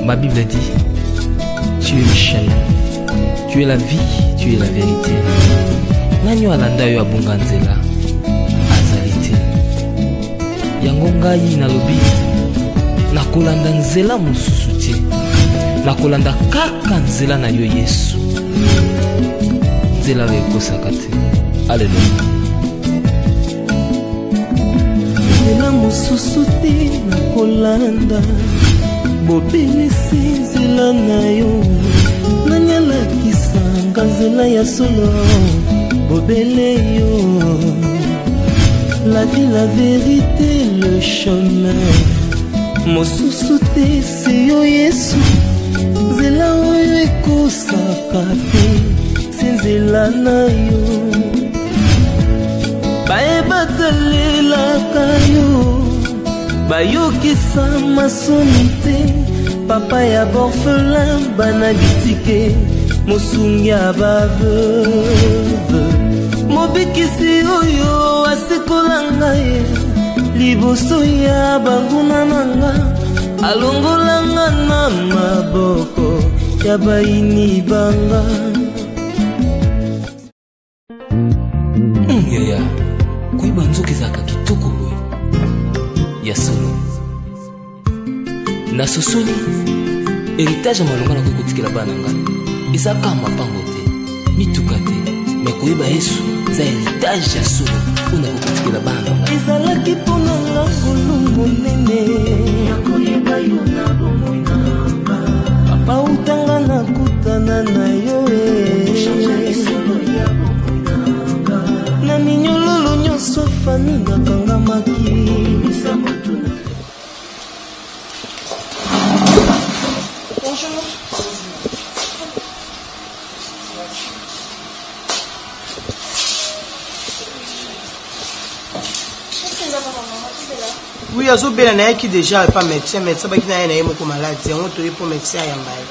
Ma Bible dit, tu es le chemin, tu es la vie, tu es la vérité. Nanyo alanda yo abunga nzela azali te. Yango ngai nalobi nakolanda nzela mosusu te. Nakolanda kaka nzela na yo Yesu. Nzela ekosaka te. Alléluia. Nzela mosusu te nakolanda. Bobelisi nzela na yo. Nani alakisanga nzela ya solo. Bobele yo. La vie, la vérité, le chemin. Mosusu te c'est yo Yesu. Nzela oyo ekosaka te. C'est nzela na yo. Bayebatalelaka yo. Bayokisa masoni te. Papa ya borphelin bana bitike. Mosungi ya baveuve. Mobikisi oyo asekolanga ye. Liboso ya banguna nanga. Alongolanga na maboko ya baini banga. Yaya koyeba nzoka ezalaka kitoko boye ya solo. Nasosoli héritage ya malonga na kokotikela bana ngai ezalaka mapango te mituka te. Me koyeba Yesu eza héritage ya solo mpona kokotikela bana na ngai. Ezalaki mpona nga ngolu monene ya koyeba yo na bomoi na nga. Papa utanga nakutana na yo na minyololo nyonso fani nakangamaki. Bonjour. Oui, azo bela na qui déjà pas médecin ba qui na ye moko malade. On to pour médecin ya mbaye.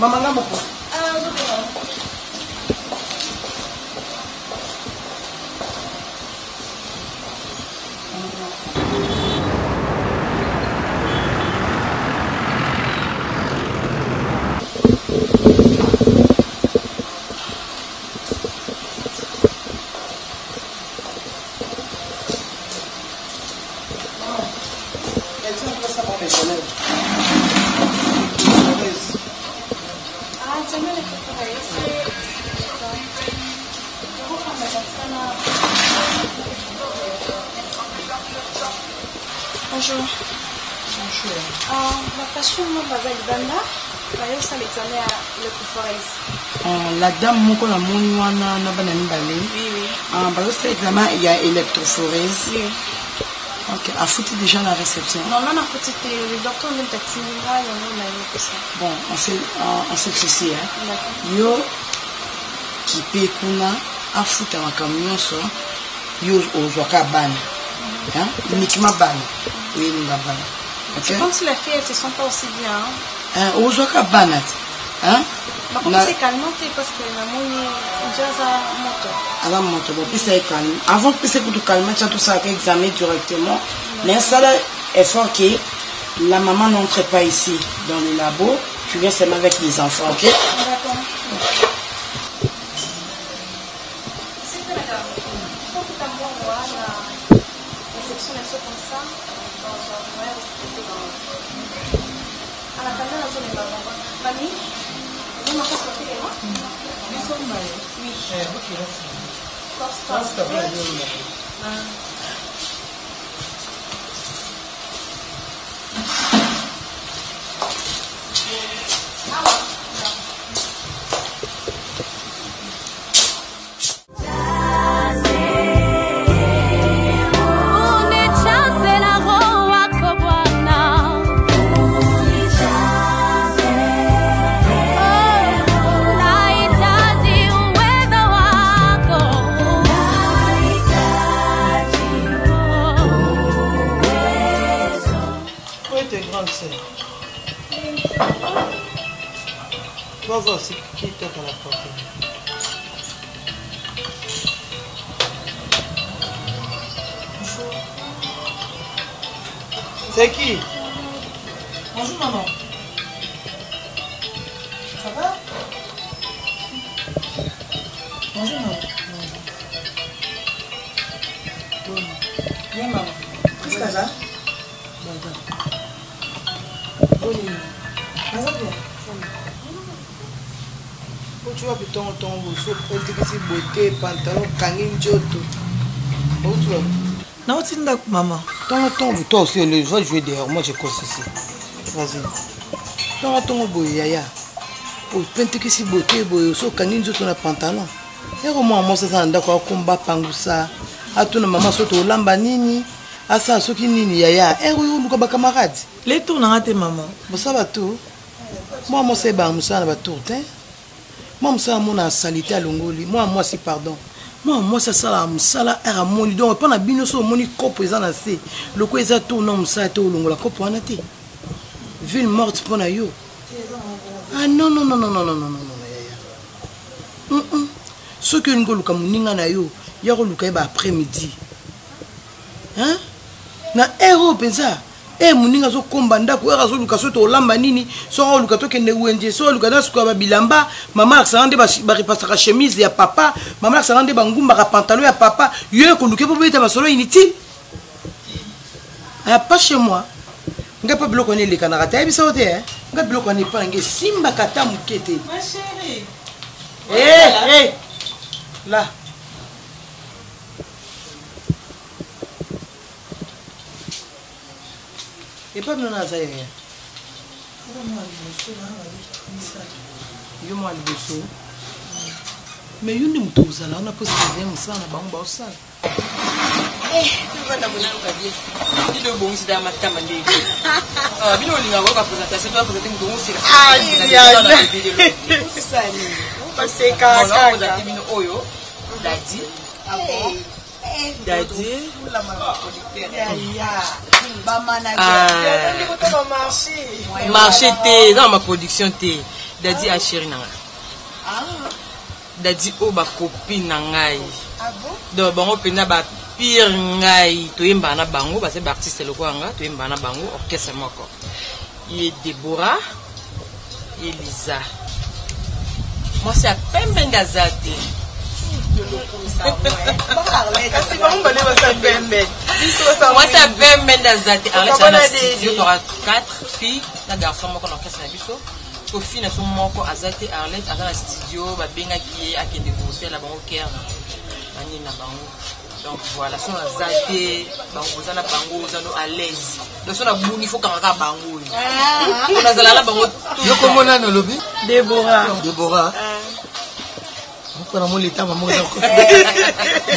Mama nga moko. Bonjour. Bonjour. La passion de Bazalibanda, d'ailleurs, ça l'examen à l'électrophorèse. La dame, mon la mouniwana na banani balé. Oui, oui. Parce que l'examen, il y a électrophorèse. Oui. Ok, a foutu déjà la réception. Non, non, on a foutu le docteur de Taximira, il y en a eu ça. Bon, on sait que ceci, hein. D'accord. Yo, qui paye kuna, a foutu un camion, so, yo, aux wakabana. Hein? Uniquement ban. Oui, nous la ban. C'est comme si les filles ne se sont pas aussi bien. Hein? Aux wakabana. Hein? C'est calmant parce que la mouni déjà moto. À la moto, bon, puis c'est calme. Avant que c'est pour tout calmer, tu as tout ça examiné directement. Mais ça, là, est fort que la maman n'entre pas ici dans le labo. Tu viens seulement avec les enfants, ok? D'accord. Va voir si qui toque à la porte. C'est qui? Bonjour maman. Ça va? Bonjour maman. Bien maman. Qu'est-ce que ça? Bonne nuit. Ça va bien? Tu vois plutôt ton beauté, pantalon, kangi, joto. Où tu vas? Non, tu n'as pas maman. Toi aussi, le jour jouer dehors, moi je cause ici. Vas-y. Ton boy, yaya. Oh, pente que si beauté, boy, so kangi, joto na pantalon. Et comment moi ça s'en d'accord combat pangusa. A ton maman soto lamba nini. A ça so qui nini yaya. Et oui, nous comme camarade. Les tours n'a raté maman. Bon ça va tout. Moi c'est ba musa na ba tour, hein. Moi, ça mon salité à Longoli. Moi, c'est pardon. Moi, ça, ça, ça, à mon donc, pendant bien sûr, mon cop est en assez. Le quoi, ça tourne, non, ça, tout, la cop, on a été. Ville morte, pour la yo. Ah, non. Ce que nous avons dit, il y a un après-midi. Hein? Na héros, ça. Eh muninga zo kombanda ko erazo luka so to lamba nini so luka to kende wenje so luka na suka ba bilamba mama aksande ba repasaka chemise ya papa mama aksande ba ngumba ka pantalon ya papa yo ko luka po beta ba solo inutile a pas chez moi nga pas bloquer ne le kanaka ta bisa ote nga bloquer ne pas nge simba kata mukete Ma chérie. Là et pas besoin de ça rien. Yo moi le beso. Mais yo nim to za la on a posé bien ça na bango ba ça. Tu vas d'abord na kadie. Il est bon si da matka mande. Ah bino linga ko ka présentation to présenter mu donc c'est. Ah il ça ni. Parce que ka ka bino oyo dadi. Dadi la marché té dans ma production té dadi a chéri nanga dadi o ba copine nangai donc bango pena ba pire ngai to yemba na bango ba c'est artiste loko anga to yemba na bango orchestre moko il est Déborah et Lisa moi c'est à peine ngazate moi ça fait mendazate Arlette studio tu auras 4 filles la garçon moko na orchestre na biso ko fille na son moko azate Arlette dans la studio ba benga qui a kende concert la bango care ani na bango donc voilà son azate bango za na bango za no à l'aise donc son na buni faut kanga bango on azala la bango yo komona no lobi Déborah on a mon état maman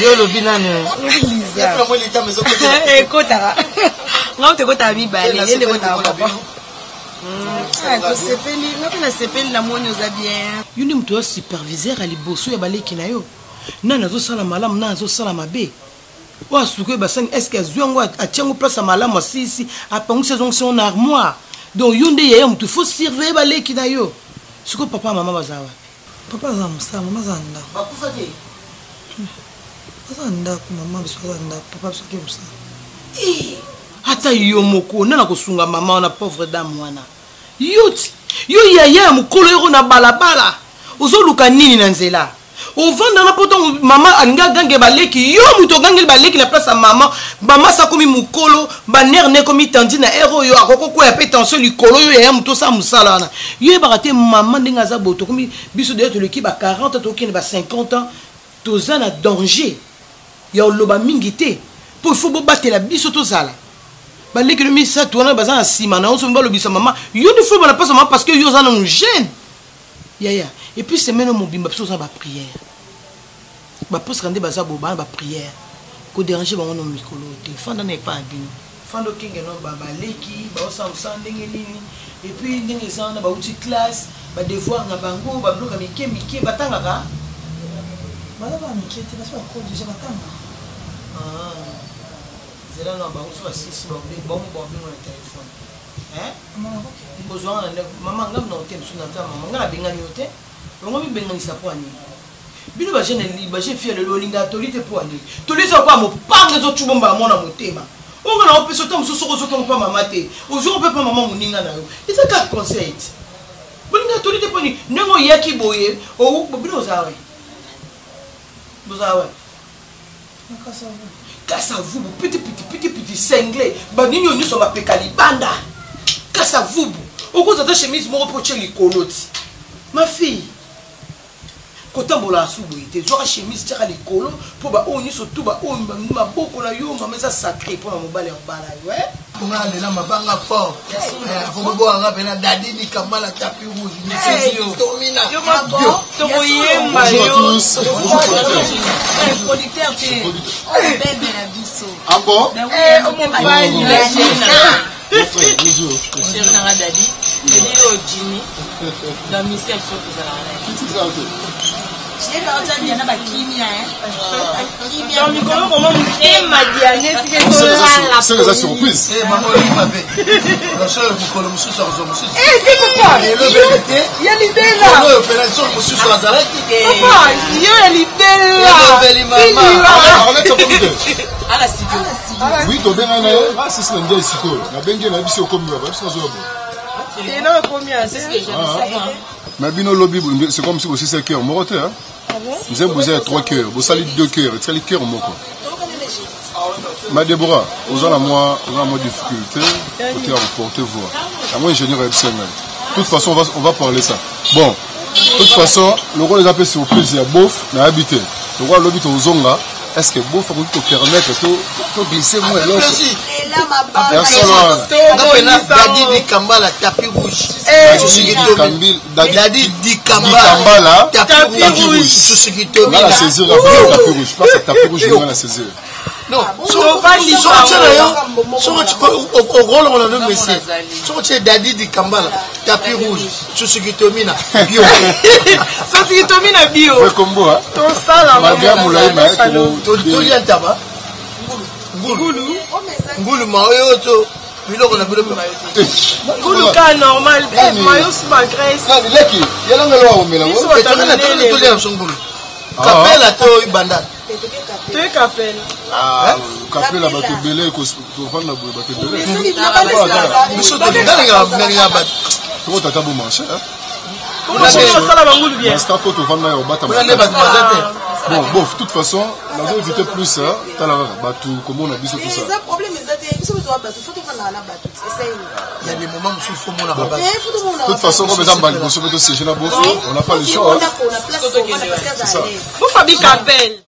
yo lobi nane Lisa on a mon état mais écoute on te kota bi balé ndé kota papa to sepeli na sepeli na moni oza bien yuni mtu superviseur ali bosso ya baleki na yo nana zo sala malamu na zo sala mabe wa suke basang est-ce que azwango atiango place malamu sisi apangisa zongo son armoire donc yunde yeye mtu faut surveiller baleki na yo suko papa mama bazawa papa za musa mama za nda bakufa ke nda mama biso nda papa biso ke musa hata yo moko nana kosunga mama na pauvre dame wana yo yaya mukolo yoko na balabala ozoluka nini na nzela Au vent dans la poton, maman, anga gange baleki, yo muto gange baleki la place à maman, maman sa komi mukolo, baner ne komi tandi na ero yo, akoko ko ya pe tension likolo yo ya muto sa musala na. Yo barate maman denga za boto komi biso de to leki ba 40 to kine ba 50 ans, toza na danger. Ya loba mingité, pour faut bo battre la biso to zala. Baleki le mi sa tourna ba za sima na on so mbalo biso maman, yo ne faut pas passer maman parce que yo za na nous gêne. Ya. Et puis c'est maintenant mon bimba biso za ba prière. Ba pose rande baza boba ba prière ko déranger bango no mikolo te fanda na pas bino fando kinge no ba leki ba osa ndenge nini et puis ndenge ça na ba outil classe ba devoir na bango ba bloka mike batanga ka bala ba mike te parce que ko déjà batanga zela na ba osa 6 ba bon no téléphone besoin maman ngam na hotel suna ta maman ngala benga ni hotel ngo mi benga ni sapwani bino ba jeune liba j'ai fait le lolinga tolite pour aller tolite quoi mo panga zo chubomba mona motema on na opesa to mususu ko zo ko pa mama te ozo ko pa mama muninga na yo c'est ça conseil bolinga tolite pour ni nengo yaki boye o bino zawe bozawe kasa vous petit cinglé ba ninyo nyo ba pekali banda kasa vous o ko za chemise mo reprocher likoloti ma fille kotambola asubuite zoka chemise tchaka likolo po ba oni surtout ba oni maboko na yo mama ça sacré pour la mobile en bala ouais nga lela mabanga fort faut bo nga pena dadi ni kamala tapis rouge ni sezio domina yo mako to koyemba yo producteur te bébé la biso ah bon o mobile la jina c'est na dadi et yo jini dans mystère sur que ça là je t'ai pas dit yana ba kimia dans le comment et madiane c'est la surprise maman il m'avait la seule pour le monsieur sur monsieur c'est pourquoi il y a l'idée là non opération monsieur sur la zarette papa il y a l'idée là arrête ça pour nous à la studio oui to benga na c'est le ndia siko na benga na biso comme ba biso zo bo et non combien c'est ce que j'aime mais bino lobby c'est comme si aussi c'est cœur morote hein vous avez posé 3 cœurs vous salez 2 cœurs et le cœur moko ma Déborah aux en moi difficulté côté à reporter voix à moi ingénieur FCN de toute façon on va parler ça bon de toute façon le rôle des appels surprise il y a bof na habité le rôle lobby to zonga est-ce que bof faut te permettre to glisser moi l'autre Dadi di Kambala tapis rouge. Dadi di Kambala tapis rouge. On va la saisir, tapis rouge. Je pense que tapis rouge, on va la saisir. Non, au rôle on a nommé monsieur. C'est Dadi di Kambala tapis rouge. Susugitomina bio. Susugitomina bio. C'est combo hein. Ton sala. Madame Moulaïma. Tolian taba. Ngulu mayo to biloko na biloko ngulu ka normal mayo suba grace na leki yala ngelo wa mela wo petona to lia songulu kapela to ibanda to kapela kapela ba to belé ko to fanda bo ba to belé biso to ndanga ba to tata bo marché hein on a ça la ngulu bien sta photo fanda yo bata bon bon de toute façon la vie éviter plus ça ta la batu comment on a vu tout ça c'est problème il y a des moments où il faut mon rabat de toute façon comme exemple on se met au siège là on n'a pas le choix c'est ça vous Fabi Capel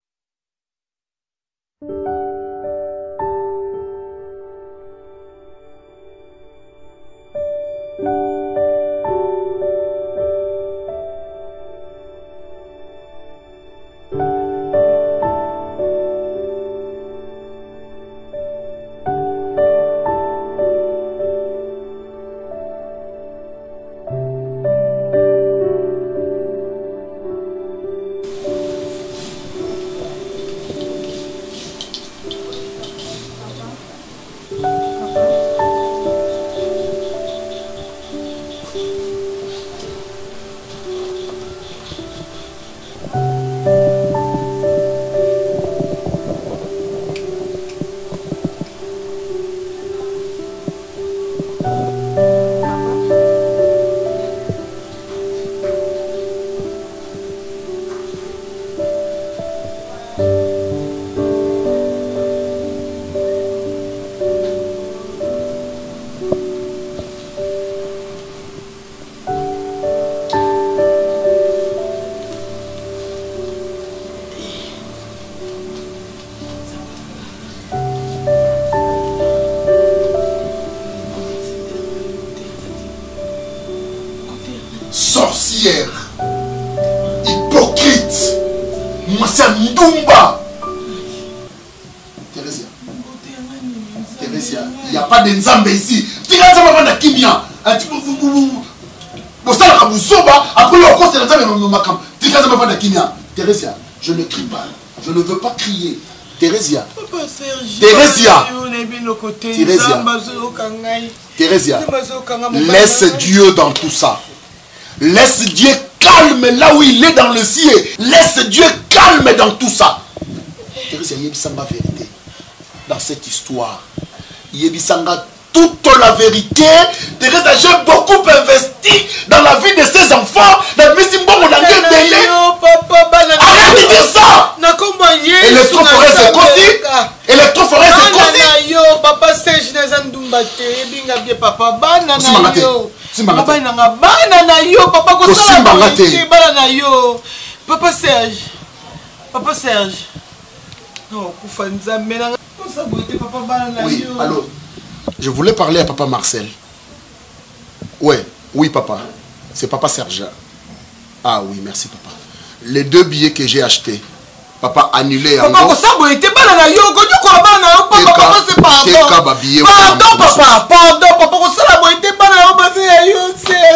sorcière, hypocrite, Moussa Ndumba. Thérésia, il n'y a pas de Nzambe ici. Tu as Nzambe dans Kimia. Après le cours, c'est Nzambe. Tu as Nzambe dans Kimia. Thérésia, je ne crie pas. Je ne veux pas crier. Thérésia. Thérésia. Thérésia. Laisse Dieu dans tout ça. Laisse Dieu calme là où il est dans le ciel. Laisse Dieu calme dans tout ça. Thérésia, il y a ma vérité dans cette histoire. Yebisanga toute la vérité. Teresa, j'ai beaucoup investi dans la vie de ses enfants. Arrête de dire ça. Électroforêt c'est cosy. Électroforêt c'est cosy. Papa Serge Nazandumba te ebinga bien papa bana na yo. Papa Serge. Papa Serge. Non, oui, allô. Je voulais parler à papa Marcel. Ouais, oui papa. C'est papa Serge. Ah oui, merci papa. Les 2 billets que j'ai achetés, papa annulé. Papa, papa,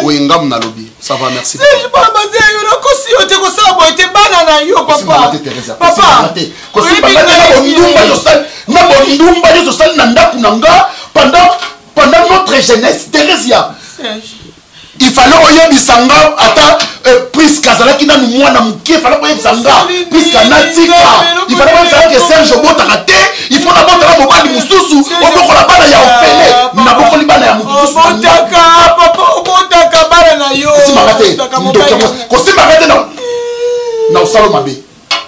oui, ngam na lobby. Ça va, merci. Pendant notre jeunesse, Thérésia, il fallait oyer bisanga ata prise kazalaki na mwana muke, il fallait oyer bisanga prise kanatika, il fallait oyer bisanga que Serge Obota raté, il faut d'abord la mobali mususu, oboko la bana ya ofele, na boko li bana ya mususu. Obotaka papa, obotaka bana na yo. Kosimba ngate na usalo mabe.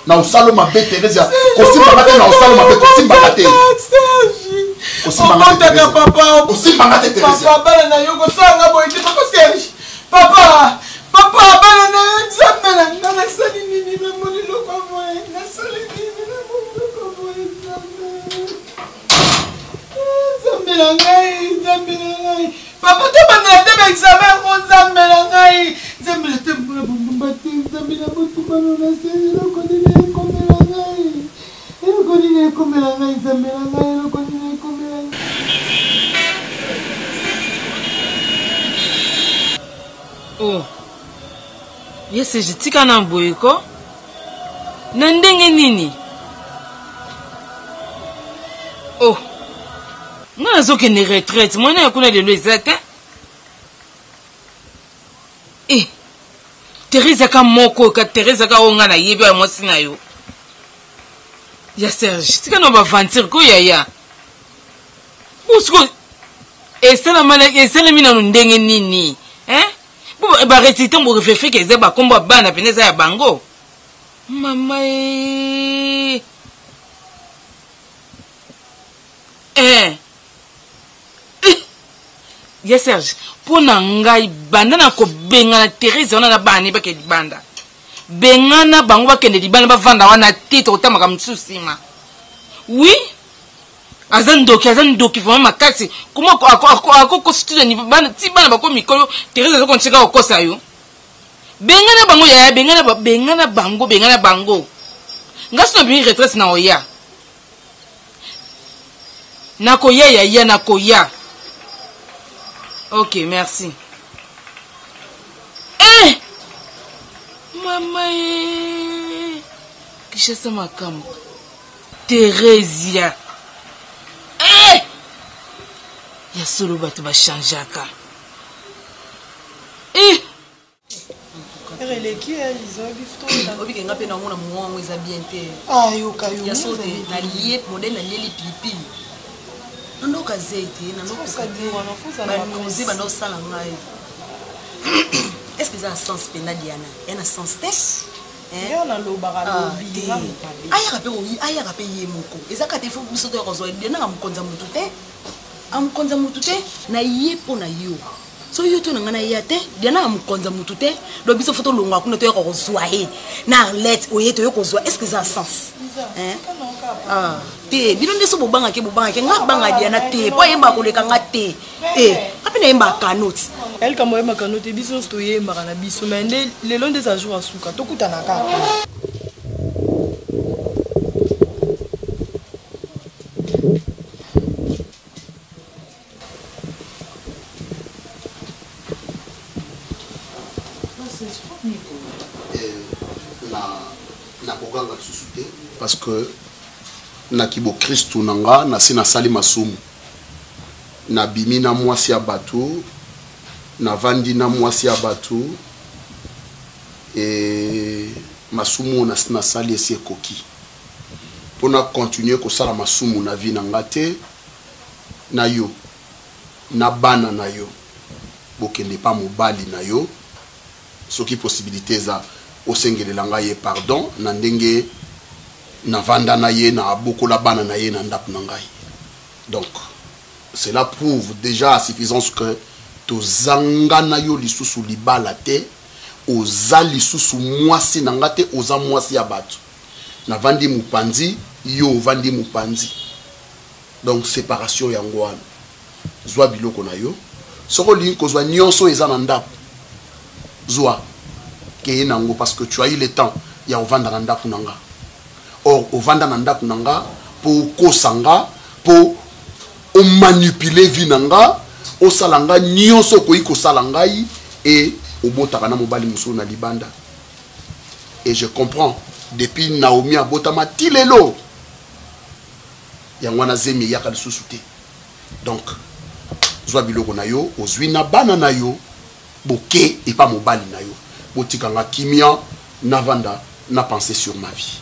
Na usalo mabe Thérésia, kosimba ngate na usalo mabe, kosimba ngate. Obotaka papa, kosimba ngate Thérésia. Papa bana na yo kosanga boyite papa Serge. Papa, papa bana na yo nzambe na ngana sali nini na molilo kwa moye, na sali nini na molilo kwa moye nzambe. Nzambe na ngai, nzambe na ngai. Papa to bana te ba examen ko nzambe na ngai. Nzambe na te mbula bumba te, nzambe na botu bana na sali na kodine komela ngai. Elo kodine komela ngai, nzambe na ngai, elo kodine komela ngai. Oh, yes, je tika na boyko. Na ndenge nini? Oh, nga zoke ne retraite. Mwana yakuna lelo ezate. Eh, Teresa ka moko ka Teresa ka onga na yebi ya mwasi na yo. Ya Serge, tika no ba vantir ko yaya. Usko esala mina ndenge nini? Ba reciter mo reférer que zeba komba bana peneza ya bango. Mama Yes Serge, pona ngai banda na ko benga na Teresa ona na bani ba ke banda. Benga na bango ba kende di bana ba vanda wana titre otamaka msusima. Oui? Azandoki vraiment makasi. Comment ako student ni bana ti bana bako mikolo Teresa zo koncheka okosa yo. Bengana bango ya bengana bango. Ngaso bi retraite na oya. Nakoya ya nakoya. OK, merci. Mama kisha sama kama Teresia. Ya solo bato ba changeaka. Releki ils ont bifto na obi kenga pe na ngona mwango eza bien te. Yoka yo. Ya solo na lié modèle na leli pipi. Ndo kazeti na ndo kazeti wana fuza na kozi ba ndo sala ngai. Est-ce que ça a sens pena Diana? Il y a un sens test. Yana lo baralo bi. Aya rape ye moko. Ezaka te fu biso to kozo Diana amkonza mutu te. Amkonza mutu te na ye pona yo. So yo to ngana ya te Diana amkonza mutu te. Do biso foto longa kuna to kozo he. Na let oye to yo kozo. Est-ce que ça a sens? Te bino ndeso bobanga ke nga banga Diana te. Po yemba koleka nga te. Apena yemba kanoti. Elle comme moi makano te biso stoye mbakana biso mais le long des jours asuka tokutana kaka. Parce que na kibo Christ nanga na sina sali masumu na bimi na mwasi ya batu na vandi na mwasi ya batu et masumu na sina sali esi ekoki pona continuer ko sala masumu na vie nanga te na yo na bana na yo bokende pa mobali na yo soki possibilité za osengelelanga ye pardon na ndenge na vanda na ye na bokola bana na ye na ndap na ngai. Donc cela prouve déjà à suffisance que tozanga na yo lisusu libala te oza lisusu mwasi na nga te oza mwasi ya batu na vandi mupanzi yo vandi mupanzi. Donc séparation yango wana zwa biloko na yo soko lingi kozwa nyonso eza na ndap zwa keye nango parce que tu as eu le temps ya ovanda na ndap nanga. Or ovanda na ndap nanga po kosanga po o manipuler vie nanga o salanga nyonso ko iko salangai et o botaka na mobali musu na libanda. Et je comprends depuis Naomi abotama tilelo yangwana zemi yaka lisusu te. Donc zwa biloko na yo ozwi na bana na yo boke et pas mobali na yo botikanga kimia na vanda na penser sur ma vie.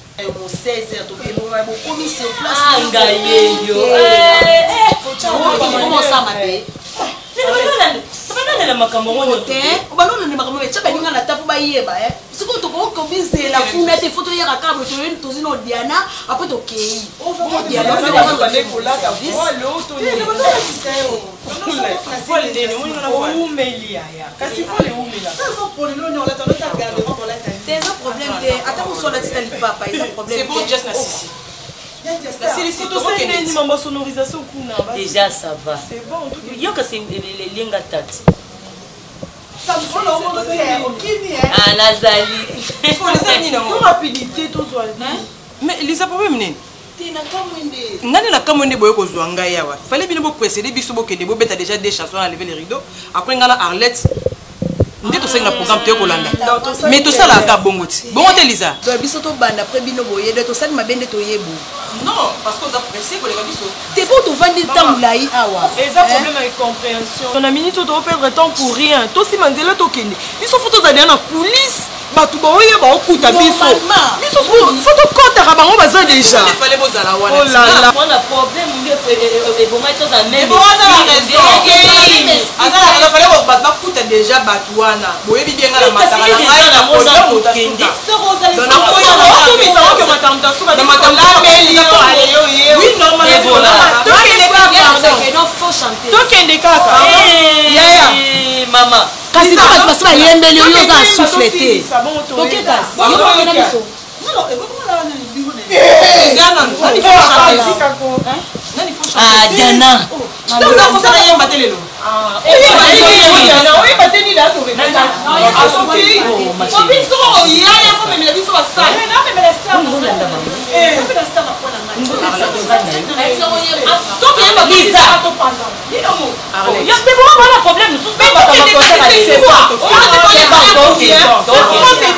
C'est bon, just na sisi. Déjà ça va. C'est bon. Il y a que c'est les liens tati. Ah Nazali. Il faut les amis non. Rapidité tout soit. Mais Lisa problème nini? Nani la kamwende boyo ko zwanga yawa. Fallait bien bo précéder biso bo kende bo beta déjà des chansons à lever les rideaux. Après ngana Arlette. Ndé to senga programme te ko landa. Mais tout ça la ka bongoti. Bongote Lisa. Do biso to banda après bino boye de to sali mabende to yebo. Non, parce qu'on a pressé pour les gars biso. T'es pour to vendre temps lai awa. Et ça problème avec compréhension. On a minute to perdre temps pour rien. To si manzela to kende. Biso photo za na police. Batu boye ba okuta biso. Biso photo kota ka bango baza déjà. Il fallait bozala wana. Oh là là. On a problème et bon moi chose à même. Bon on a raison. Azala fallait bo batu bakuta déjà batu wana. Boye bi bien na matara na ngai na moza mokende. Dona koyo na mi sa ko matamta suka na matamta meli yo ayo yo. Oui normalement voilà. To kende kaka non faut chanter. To kende kaka. Yeah maman. Kasi to bat basba yembeli yo za souffleter. OK kasi. Yo ko na biso. Non, et comment là on est bureau de. Diana, nani faut chanter. Nani faut chanter. Ah Diana. Tu as commencé à yemba telelo. Ah. Oui, bateni là to rekata. Ah, soki. Ko biso ya ya ko memela biso ba sa. Na memela sta. Memela sta ba kona ngani. To ke yemba biso to panda. Dinomo. Ya te bon pas le problème. C'est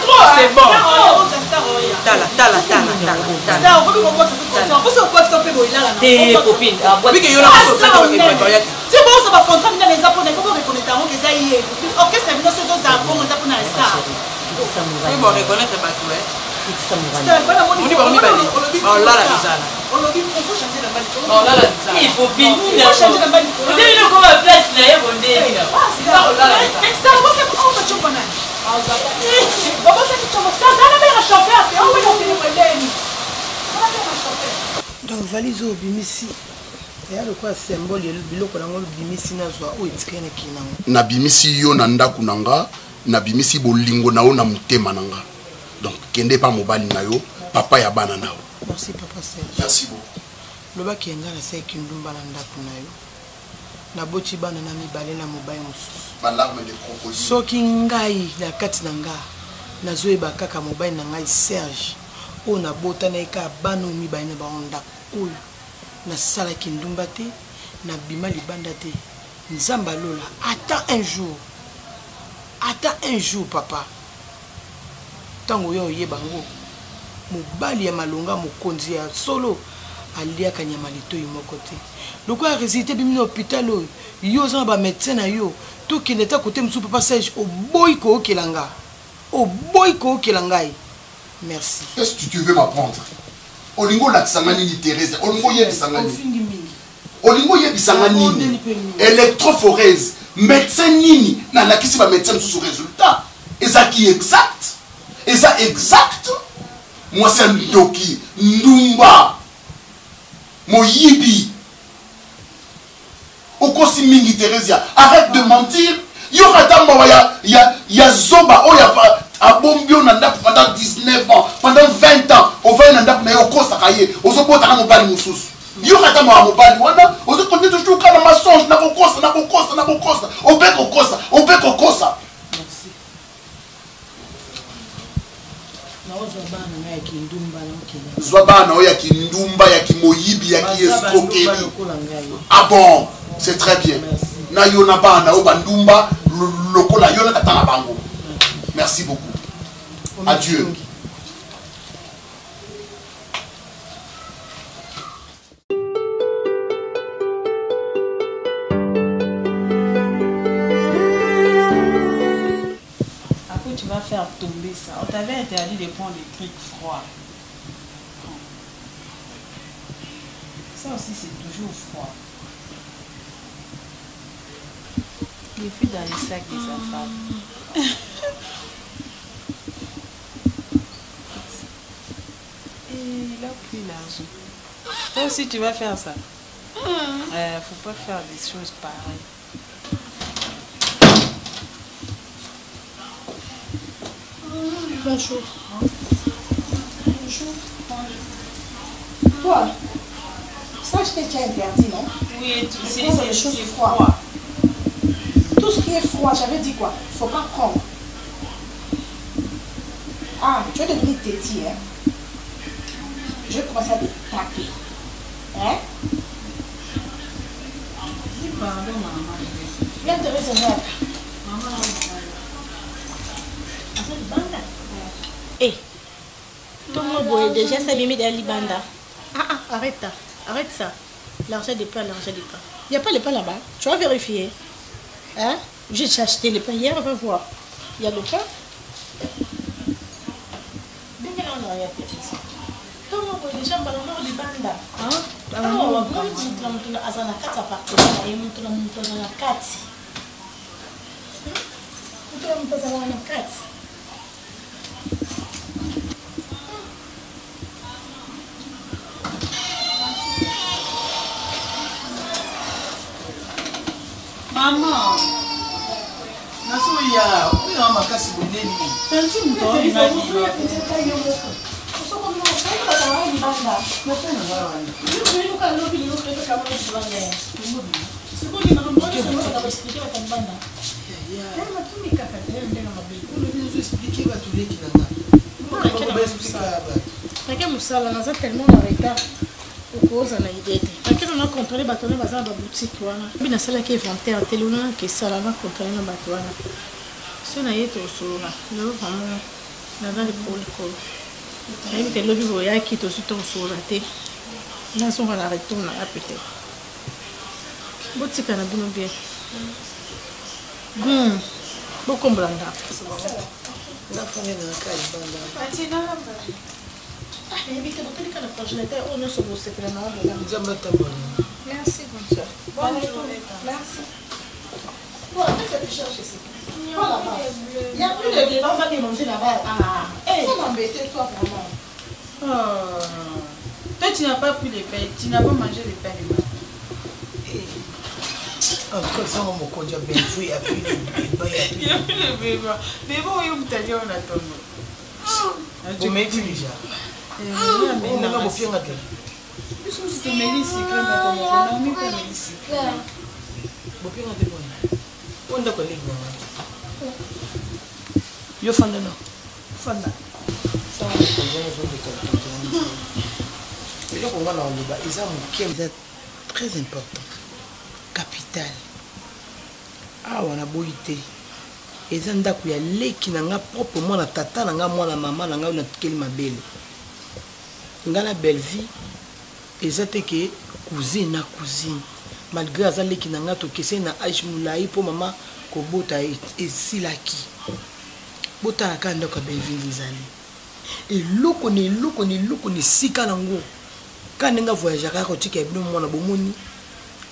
trop. C'est bon. Tala. Tes copines. Oui que yo na ko ça ko c'est bon ça va contrat dans les japonais comment reconnaître on que ça y est orchestre bino c'est dans za bon za pona star oui bon reconnaître ba tout c'est pas on dit ba mi bali oh là là bizarre on le dit on peut changer la balle oh là là bizarre il faut bien changer la balle on dit le comment place là et on dit ah c'est ça oh là là ça on va on va chopana ah ça on va faire chopana ça dans la mer chopper on va faire le problème donc valise au bimisi ya lokwa symbole biloko nango bimisi na zwa o etikene kinango na bimisi yo na ndaku nanga na bimisi bolingo na yo na mutema nanga donc kende pa mobali na yo papa ya bana na yo. Merci papa Serge. Merci beaucoup. Loba ki ngala sai kindumba na ndaku na yo naboti bana na mibale na mobali mosusu balarme de crocodile soki ngai na kati na nga nazoyeba kaka mobali na ngai Serge oyo nabotana ka bana oyo mibale na bango ndako oyo nasalaki ndumba te nabima libanda te nzambe alola ata un jour papa ntango oyo oyeba ngo mobali ya malonga mokonzi ya solo aliaka nyama litoi moko te lokola résulté bimi na hôpital oyo yo oza na bamédecin na yo tokende ta kote mosusu papa Serge oboyi kookela nga oboyi kookela ngai merci. Qu'est-ce que tu veux m'apprendre? Olingo lakisanga nini Thérèse? Olingo yebisanga nini? Olingo yebisanga nini? Électrophorèse médecin nini na lakisi ba médecin sous résultat ezaki exact moi c'est un doki ndumba moyibi okosi mingi Thérèse arrête de mentir yo katamba ya zoba oya abombio na ndapu pendant 19 ans pendant 20 ans ovai na ndapu na yo kosaka ye ozobota na mobali mosusu yo katamba wa mobali wana ozokonde toujours kana masonge na kokosa obekokosa merci na ozobana na yakindumba na okela zwabana oya kindumba ya kimoyibi ya kiescroquerie ah bon c'est très bien na yo na bana o bandumba lokola yo na katana bango merci beaucoup adieu. Après tu vas faire tomber ça. On t'avait interdit de prendre des trucs froids. Ça aussi c'est toujours froid. Les filles dans les sacs de sa femme. Et il a pris l'argent. Toi aussi tu vas faire ça. Faut pas faire des choses pareilles. Bonjour. Bonjour. Toi, ça je t'ai déjà interdit, non? Oui, c'est des choses froides. Tout ce qui est froid, j'avais dit quoi? Il ne faut pas prendre. Ah, tu es devenu têtu, hein? Je vais commencer à te taper. Hein? Pardon, maman. Viens te recevoir. Maman, Eh, tout le monde déjà s'abîmer dans l'Ibanda. Arrête ça. L'argent des pains, Il n'y a pas les pains là-bas. Tu vas vérifier. Hein? J'ai acheté les pains hier, on va voir. Il y a le pain. Tout le monde déjà dans l'Ibanda. Maman, nasuya, uya makasi boneni. Tanti mto ngani. On a contrôlé la boutique. On a salaki inventaire teluna que ça va contrôler la batuana. Si on a été au sol, là, vraiment, là, dans le col. Et puis, le bureau, il y a qui est aussi au sol. Là, on va la retourner à peut-être. Boutique, on a bien. Beaucoup de blanda. La famille de la caille. Merci, bonjour. Bonne journée. Merci. Il n'y a plus de blé, on va les manger là-bas. Faut m'embêter, toi, vraiment. Toi, tu n'as pas pris les pains, tu n'as pas mangé les pains de matin. En tout cas, ça, on m'a conduit à Benfou, il n'y a plus de bébé. Il n'y a plus de bébé. Mais bon, il t'a dit, on attend. Tu m'écoutes déjà. On a beaucoup de bopinga te bona onda collègue maman yo fanda no fanda ça va eloko nga na oloba eza moke eza très important capital awa naboyi te eza ndako ya leki na nga propre mwana tata na nga mwana mama na nga oyo natikeli mabele nga na belle vie eza te ke cousine na cousine malgré aza leki na nga tokese na age molai mpo mama kobota esilaki botala kaka ndako ya belle vie ezali eloko na esika nango ka ndenge avoyagaka kaka otika ya bino mwana bomoni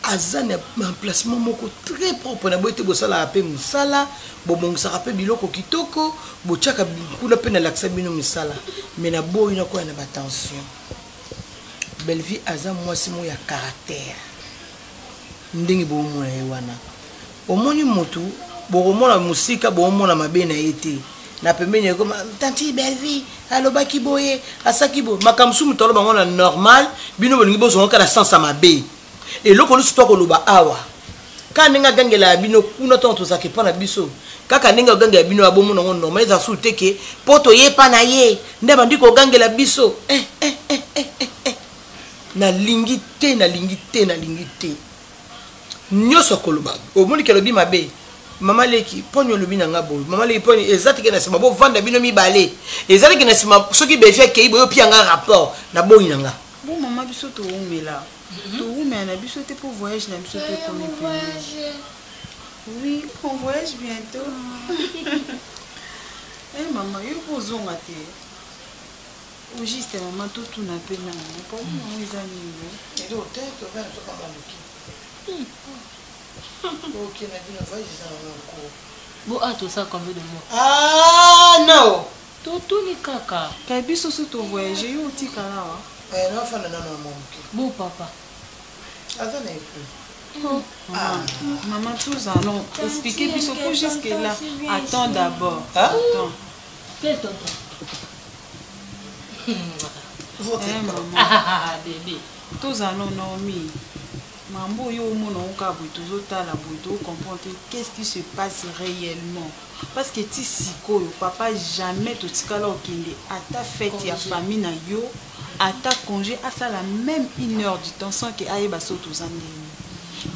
aza na emplacement moko très propre na boye te bosalaka mpe mosala bobongisaka mpe biloko kitoko botiaka kuna mpe nalakisa bino misala mais na boyi nakoya na batension belle vie aza mwasi mo ya caractère ndenge boomona ye wana omoni motu bokomona mosika boomona mabe na ye te na pembeni ekoma tanti belle vie alobaki boye asaki boye makambo sumu tolo bango na normal bino bolingi bozonga kaka na sansa mabe eloko lusu to koloba awa ka ndenge agangela ya bino kuna ntongo tozalaka epa na biso kaka ndenge ogangela bino ya bomona ngo normal eza su te ke mpo toyepa na ye nde bandi kogangela biso nalingi te nyonso koloba omoni ke lobi mabe mama leki poni olobi na nga boye mama leki poni eza teke na nsima bovanda bino mibale eza teke na nsima soki befi akei boye opia nga rapport na boyi na nga bon mama biso toumela toumela na biso te pour voyage na biso te komi pene oui on voyage bientôt eh mama yo kozonga te ou juste maman totuna mpe nanga po eza nini edo te tovana soka baluki ok na bino voyage eza nanga nko bo a tosa combien de mois ah non totuni kaka kai biso so tovoyage yo otikala wa nafanda nano ya momoke bo papa aza na epre maman tous allons expliquer biso pour jusque là attends d'abord attends quel tonton maman bébé tous allons Naomi mambo yo mona oka boy tozotala boy to comprendre qu'est-ce qui se passe réellement parce que ti sikoyo papa jamais totikala okende ata fête ya famille na yo ata congé asala même 1 heure du temps sans que ayeba so tozandeni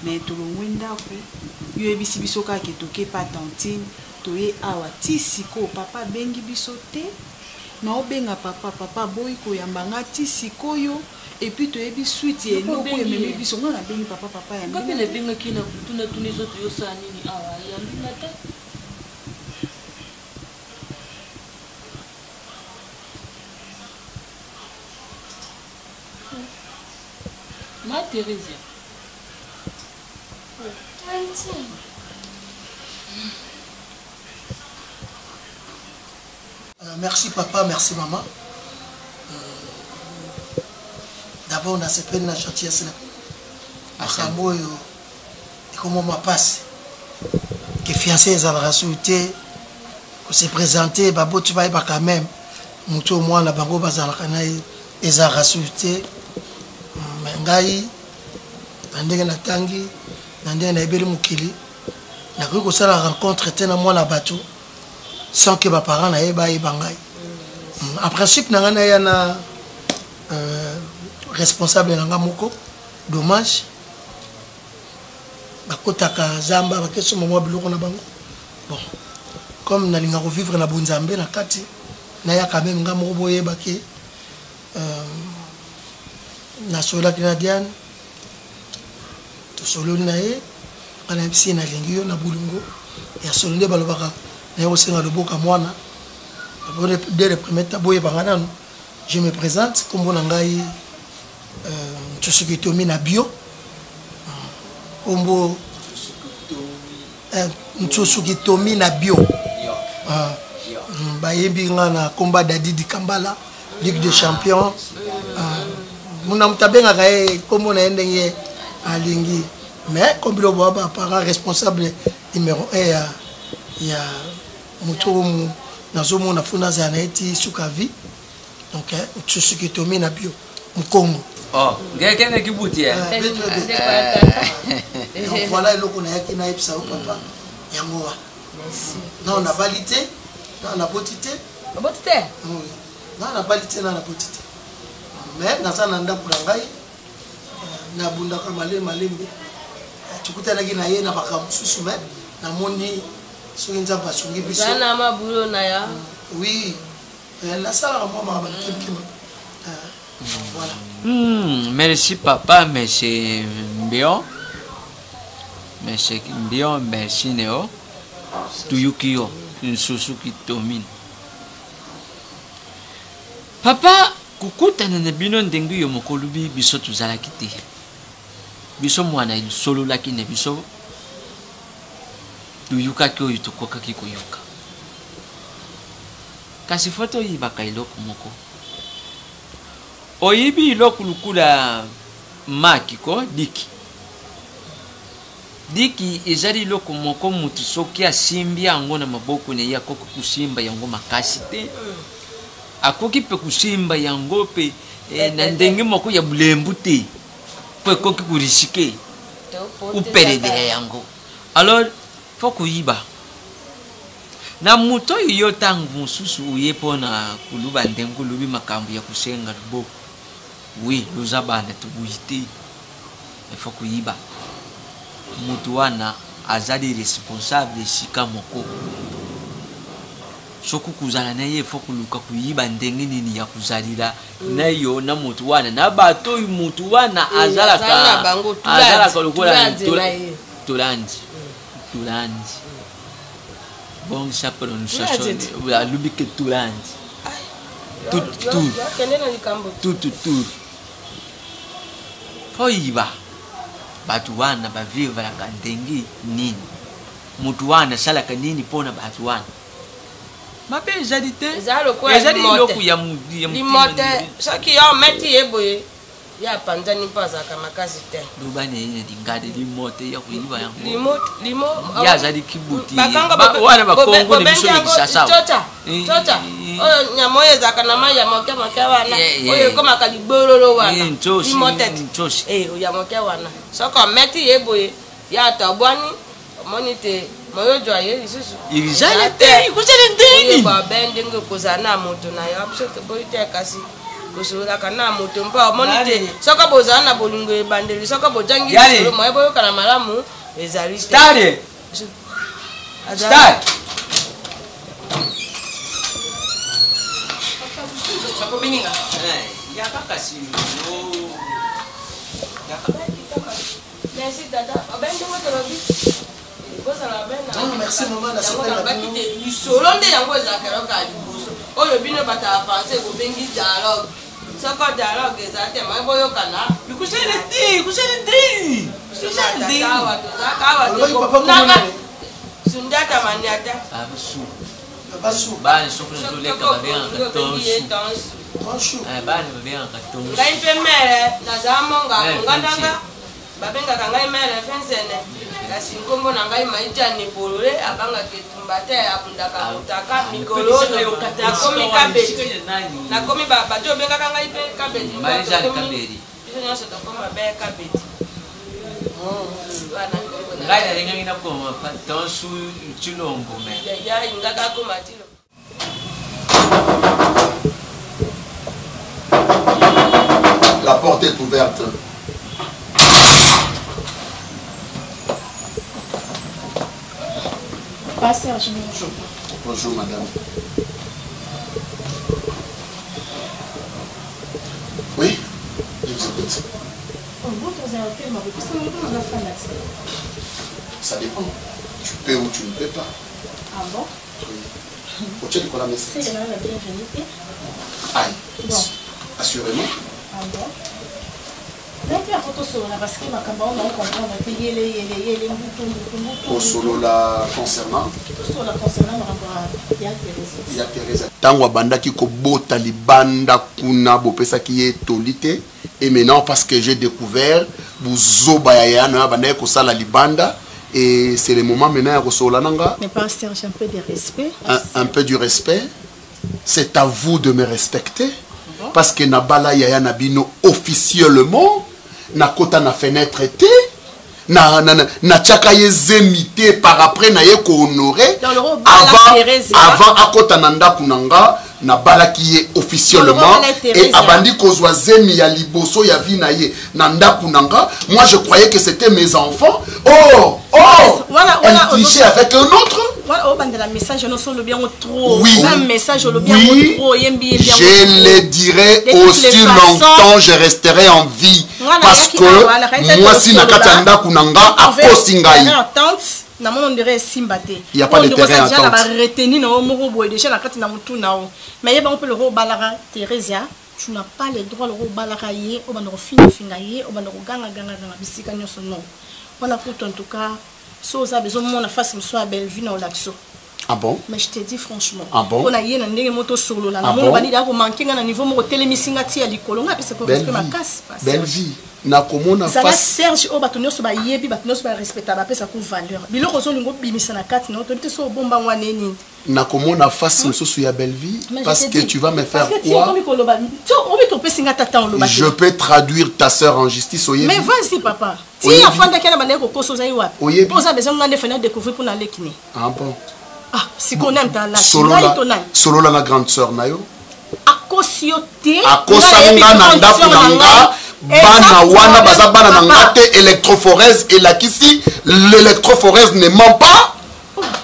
mais tolongwe ndako yo ebisi biso kaka toke pa tantine toye awa ti sikoyo papa bengi biso te na obenga papa boyi koyambanga ti sikoyo et puis tu es bien suite et nous pour aimer biso ngana bengi papa ya ngapi le benga kina kutuna tunizo to yosa nini awa ya mbina ta ma Thérèse merci papa, merci maman. D'abord, on a cette peine à chantier. Et comment on passe que fiancé à la rassurité, qu'on s'est présenté, babo tu vas quand même. Moutou moi la bango bazala kanaï et à rassurité. Mengai, nandé na tangi, nandé na ebeli mukili. Na ko ça la rencontre était na moi la bateau. Sans que mes parents n'aient pas eu bangai. En principe, nous avons un responsable de Nangamoko. Dommage. Bakotaka Zamba, bakesho mwa biloko na bango. Bon. Comme nous allons revivre na Bunzambe na kati, naya quand même ngamoko boye baki na sola canadienne. To solo nae, ana bisi na lingio na bulungo. Ya solo nde balobaka. Je me présente comme Bonangaï Tsusuki na bio. Combo Tsusuki na bio. Bayembi na combat d'Adi di Kambala, Ligue des Champions. Mon mutabenga kae comme on a endengé à Lingi. Mais comme le boaba parent responsable numéro 1 il y a mutumu nazomo na funa za naiti sukavi donc Tsusuki na bio mukongo oh ngeke kibuti Donc voilà eloko na yaki na yebisa papa yango wa. Merci. Non na balité, non na botité. Botité? Oui. Non na balité na botité. Mais naza na ndako na ngai na bundaka malembe. Tukutanaki na ye na makambo susu mais namoni soki nzambe asungi biso. Zana mabulo na ya. Oui. La salle à moi maman voilà. Merci papa, merci Mbion. Merci Mbion, merci Neo. Tuyukio, une Suzuki domine. Papa, kukuta na bino ndengu yo mokolubi biso tuzala kiti. Biso mwana il solo laki ne biso. Tuyuka kyo yutukoka kikoyoka. Kasi foto yibaka iloko moko. Oyibi iloko lukula maki ko diki. Diki ezali iloko moko mutu soki asimbi yango na maboko ne ya koko kusimba yango makasi te. Akoki pe kusimba yango pe na ndenge moko ya bulembu te. Po koki kurisike. Uperedere yango. Alors faut kuyiba. Na muto iyo tangu mususu uyepo na kuluba ndengu lubi makambu ya kusenga lubo. Oui, luzabana tubuyite. Faut kuyiba. Mutu wana azali responsable shika moko. Soku kuzala na ye faut kuluka kuyiba ndenge nini ya kuzalila na yo na mutu wana na bato mutu wana azala ka lukola tulandi. Bon, ça prononciation, la lubique Touland. Tout. Poiba. Batuana, ba vivre la kandengi, nini. Mutuana, salaka nini pona batuana. Ma belle, j'ai dit, limote, ce qui a metti eboye. Ya panzani paza kama kazi te. Lubane ine dingade limote ya kuiba yango. Limo. Ya zali kibuti. Wana bakongo ni biso kisasa. Chocha. Oyo nyamoye zakana maya moke wana. Oyo koma kalibororo wana. Limote. Oya moke wana. Soko meti yeboye ya tabwani monite moyo joye isusu. Izale te, kusele ndeni. Ba bende ngokuzana moto na ya absolute boite kasi. Kusura kana moto mpa monite soko bozana bolingo ebandeli soko bojangi solo moyo boyo kana malamu ezali stade soko bininga ya kaka si merci dada abende moto lobi bosala bena merci maman na sala bakite solo nde yango ezakero ka liboso oyo bino bata français ko bengi dialogue. Soko dialogue ezate maboyo kana kusele ndi kawa nanga sundata maniata abasu bani soko ntoleka babanga tonsu bani babanga tonsu ngai pe mere na zamonga ngandanga babenga kangai mere fensene kasi nkombo na ngai maitani polole abanga ketumbate abundaka utaka mikolo na komi kabeti na komi baba to benga kangai pe kabeti maisha kabeti biso nyonso tokoma be kabeti ngai na lenga ina koma tonsu chilombo me ya ingaka koma tilo. La porte est ouverte. Bonjour. Bonjour madame. Oui, je vous écoute. Ça dépend. Tu peux ou tu ne peux pas. Ah bon? Oui. Au-dessus de quoi la messe? C'est la bienvenue. Aïe. Bon. Assurément. Ah bon? Au solo la concernant ya Teresa tango bandaki ko bota libanda kuna bopesaki ye tolite et maintenant parce que j'ai découvert buzoba ya yana bandaki ko sala libanda et c'est le moment maintenant ya ko sola nanga. Mais pasteur, j'ai un peu de respect. Un peu du respect. C'est à vous de me respecter parce que nabala ya nabino officiellement na kota na fenêtre te na tchaka ye zemité par après na ye ko honorer avant akota nanda kunanga na balaki ye officiellement et abandi kozwa zemi ya liboso ya vie na ye nanda kunanga. Moi je croyais que c'était mes enfants. Elle trichait avec un autre. Oui, je le dirai aussi longtemps je resterai en vie parce que moi si nakatanda kunanga akosingai. Il n'y a pas de terrain à attendre. Tu n'as pas le droit de balayer, on va nous finir, on va nous ganga. On a en tout cas, si on a besoin de mon face, je suis belle vie dans l'action. Ah bon? Mais je te dis franchement, ah bon? On a eu un moto solo là, on va dire qu'on manque un niveau de télémisingati à l'école, on a parce que ma casse. Belle vie. Na komona face Serge o batonyo so ba yebi batonyo so ba respectable pesa ku valeur biloko zo lingo bimisa na kati na to so bomba ngwane nini na komona face mususu ya belle vie parce que tu vas me faire quoi? Je peux traduire ta sœur en justice oyebi. Mais vas-y papa. Si afanda kena bande ko koso za yiwa. Poza besoin ngande fena découvrir pour na lekini. Ah bon. Ah si qu'on aime ta la solo la grande sœur nayo. Akosiote. Akosanga nanda kunanga. Bana wana baza bana nangate électrophorèse et la kisi l'électrophorèse ne ment pas.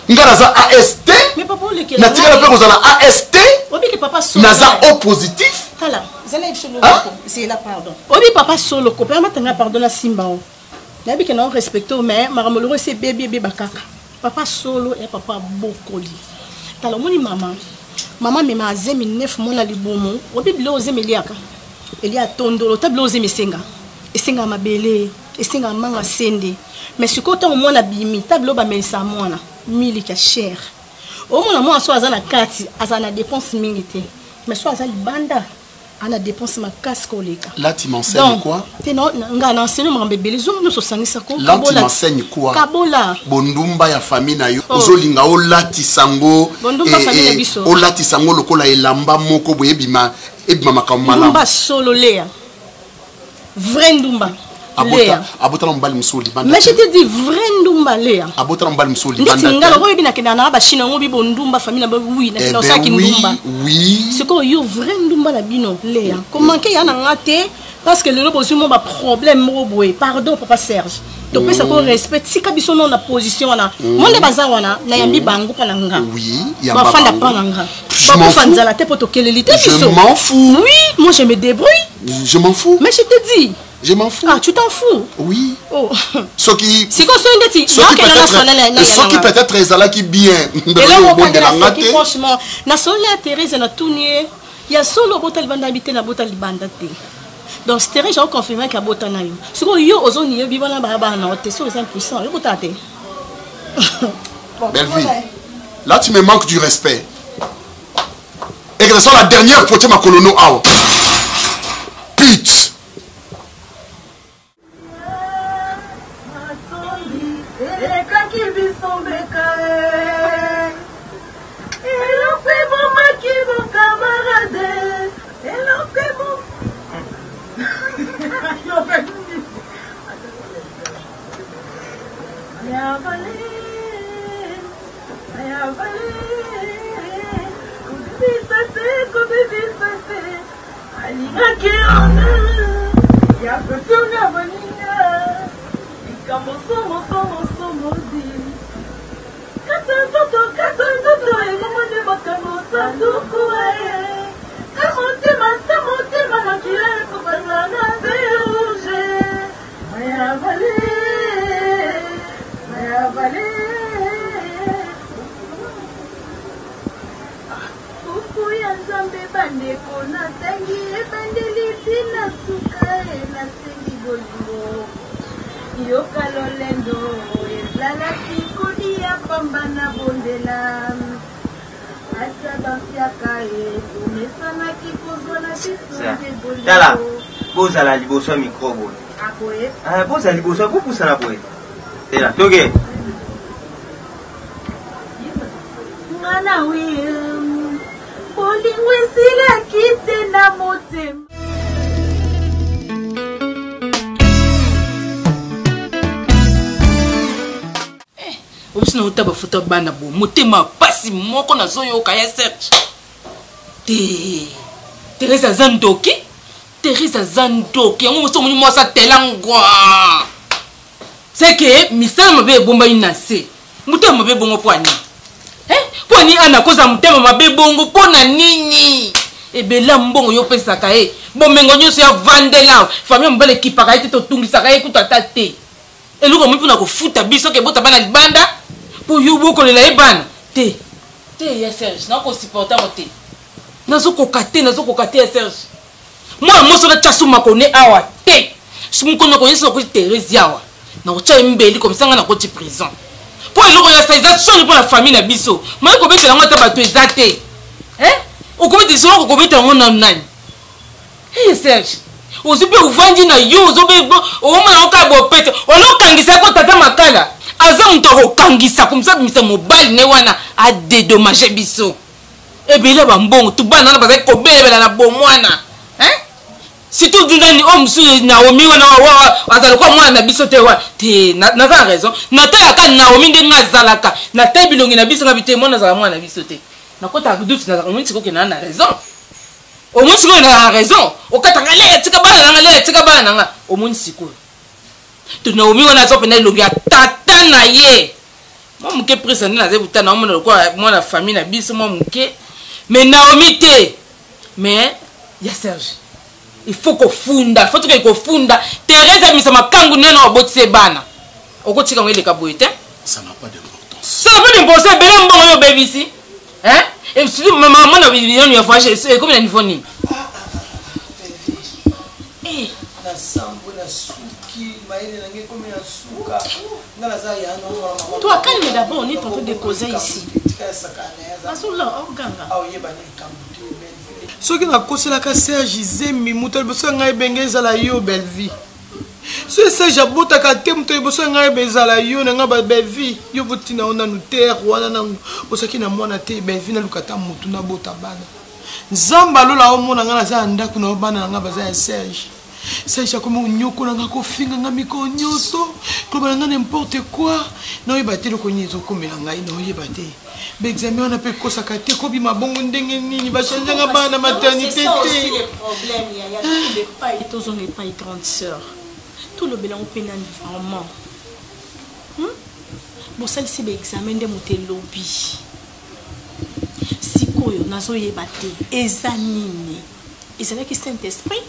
Ngaraza AST. Mais papa le que na tira pe kozala AST. Obi que papa solo. Naza O positif. Voilà, zala solo. C'est la pardon. Obi papa solo ko permettre nga pardon na simba. Na bi que non respecter mais maramolo c'est bébé bakaka. Papa solo et papa bokoli. Tala moni maman mema azemi 9 mona libomo. Obi bilo ozemi liaka. Il y a tondolo tablo ze mesenga esenga mabele esenga manga sende mais ce côté au moins na bimi tablo ba melisa mwana milika cher au moins moi so azana kati azana dépense mingité mais so azali banda ana dépense ma casse koleka. Là tu m'enseignes quoi? Non nga na enseigner ma bébé les hommes no so sangisa ko là tu m'enseignes quoi? Kabola bondumba ya famille na yo ozolinga o lati sango bondumba famille na biso o lati sango lokola elamba moko boye bima ebima makamala ndumba solo lea vrai ndumba abota na mbali musoli banda. Mais je te dis vrai ndumba lea abota na mbali musoli banda. Nditi ngalo ko ebina kena na ba china ngo bibo ndumba famille na ba oui na kena saki ndumba. Oui. C'est quoi yo vrai ndumba la bino lea. Comment que ya na ngate parce que le lobo mo ba problème mo boy. Pardon papa Serge. Donc ça ko respect si kabiso na position wana. Monde baza wana na yambi bango pa na nga. Oui, ya ba fanda pa na nga. Ba ko fanzala te poto kelelité biso. Je m'en fous. Oui, moi je me débrouille. Je m'en fous. Mais je te dis je m'en fous. Ah, tu t'en fous? Oui. Oh. Ce qui peut-être est là qui bien. Franchement, na sonia Thérèse na tournier, il y a solo botal banda habité na botal banda te. Donc Thérèse j'ai confirmé que bota na yo. Ce que yo ozoni yo bibana ba na te so impuissant, yo botate. Belle vie. Là tu me manques du respect. Et que ce soit la dernière fois que tu m'as colono out. Pute. Tala, boza la liboso micro boy. Ah, boza liboso ko pousa na boy. Tela, toge. Ngana wi. Bolingwe sila kite na motem. comme si na taba photo bana bo motema pasi moko na zoyo kaya search te Teresa Zandoki yango moso moni mosa telangwa c'est que misala mabe bomba inase mutema mabe bongo poani poani ana koza mutema mabe bongo pona nini ebela mbongo yo pesa kae bomengo nyoso ya vandela famille mbele kipaka ite to tungisa kae kutata te eluko mpi na kofuta biso ke bota bana libanda po yo boko lela ebana te ya Serge na ko supporter mote nazo kokate ya Serge moi moso na chasu makone awa te simukono ko yeso ko Thérèse awa na ko cha mbeli comme ça na ko ti prison po eluko ya saisation pour la famille na biso moi ko betela ngota bato ezate okomete soko kokobeta yango na nani Serge ozipe uvandi na yo ozobe omona oka bopete olokangisa ko tata makala aza muto okangisa komisa bimisa mobali ne wana a dédommager biso ebele bambongo tubana na bazali kobebela na bomwana surtout dunani musu Naomi wana azali kwa mwana na biso te wa te naza raison nataka Naomi nde ngazalaka na tebilongi na biso ngabite mwana za mwana na biso te nakota doute na komoni siko ke na raison omoni siko na raison okatanga le tika bana nanga omoni siko to Naomi wana zo pena longi tata na ye mo muke presa ni na ze butana omona kwa mwana famille na biso mo muke mais Naomi te mais ya Serge il faut ko funda Thérèse misa makangu neno obotse bana okotika ngele kaboite ça n'a pas d'importance bele mbongo yo bebisi et si maman na vidéo ni fois c'est comme la niveau ni na sambo na suki maïne na ngé comme na suka ngala za ya no toi calme d'abord on est en train de causer ici asula oganga soki nakoselaka Serge Zemi moto liboso ngai benge ezala yo belle vie so Serge abotaka te moto liboso ngai bezala yo na nga ba belle vie yo botina ona nu terre wana nango osaki na mwana te belle vie na lukata motu na bota bana nzamba lola omona nga naza ndako na bana nga baza ya Serge akomi nyoko na nga kofinga nga miko nyonso koba nga n'importe quoi na oyeba te loko nyi ezokomela ngai na oyeba te l'examen on a pu kosaka te ko bima bongo ndenge nini ba changer nga bana maternité te le problème il y a les pas et tous on n'est pas grande sœur tout le bilan pénal vraiment bon celle-ci l'examen de monter lobby sikoyo nazo yebate ezanini ezala qui saint esprit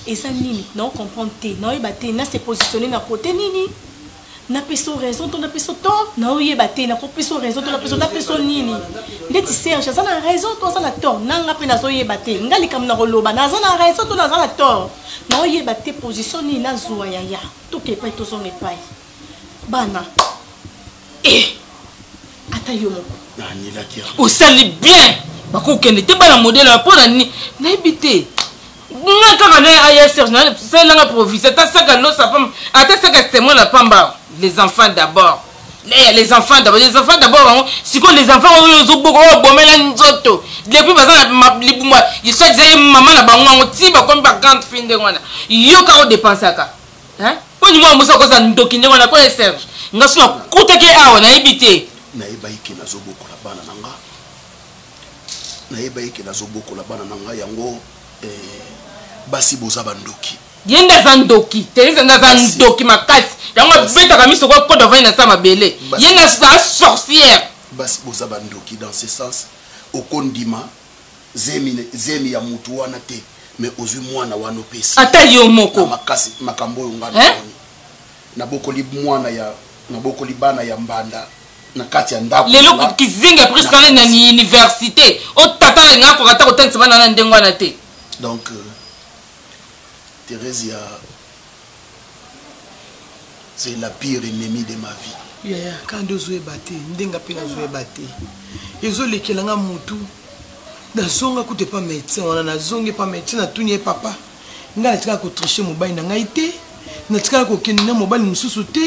ezanini non comprendre te non yebate na se positionner na côté nini na peso raison to na peso to na oyebate na ko peso raison to na peso nini ndeti Serge ça na raison to ça na tort nanga pe na so yebate ngali kam na koloba na za na raison to na za na tort na oyebate position ni na zuwa ya to ke pa to so ne pa bana ata yo moko nani la kia osali bien bako kende te bana modèle pour na ni na ebite ngaka na aya Serge na c'est la province ta saka no sa femme ata saka c'est moi la pamba les enfants d'abord les enfants d'abord si que les enfants ont beaucoup bomela nzoto depuis bazana libumwa il soit disait maman na bango tiba comme ba grande fin de wana yo ka o dépenser ka po ni mo musa ko za ndoki ne wana ko Serge ngasu na kuteke awa na ibite na ibaiki na zoboko la bana nanga na ibaiki na zoboko la bana nanga yango basi boza bandoki yenda zandoki Thérèse na zandoki makasi yango beta kamiso ko kodo vina sama bele yenda sa sorcière basi boza bandoki dans ce sens okondima zemi ya mutu wana te mais ozwi mwana wana opesi ata yo moko makasi makambo ngana na bokoli mwana ya na bokoli bana ya mbanda na kati ya ndako lelo kizinga presque na université o tata nga ko kata ko tantsa bana na ndengo na te donc Thérèse, c'est la pire ennemie de ma vie. Quand je suis battu, je suis battu. Je suis battu. Je suis pas médecin, je suis pas médecin, je suis papa. Je suis tricher mobile na ngaité. Je suis kenina mobile mususu te.